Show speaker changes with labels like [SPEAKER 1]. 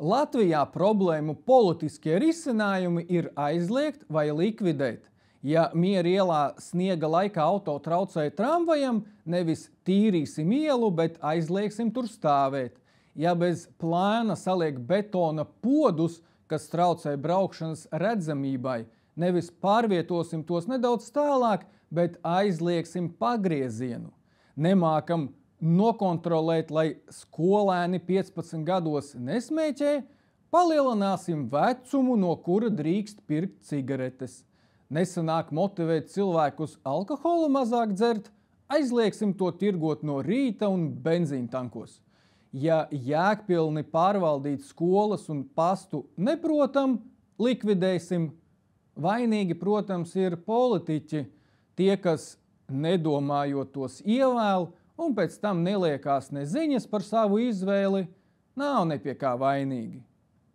[SPEAKER 1] Latvijā problēmu politiskie risinājumi ir aizliegt vai likvidēt. Ja Miera ielā sniega laikā auto traucēja tramvajam, nevis tīrīsim ielu, bet aizliegsim tur stāvēt. Ja bez plāna saliek betona podus, kas traucē braukšanas redzamībai, nevis pārvietosim tos nedaudz tālāk, bet aizliegsim pagriezienu. Nemākam nokontrolēt, lai skolēni 15 gados nesmēķē, palielināsim vecumu, no kura drīkst pirkt cigaretes. Nesanāk motivēt cilvēkus alkoholu mazāk dzert, aizliegsim to tirgot no rīta un benzīntankos. Ja jēgpilni pārvaldīt skolas un pastu neprotam, likvidēsim. Vainīgi, protams, ir politiķi, tie, kas nedomājot tos ievēl un pēc tam neliekās neziņas par savu izvēli, nav ne pie kā vainīgi.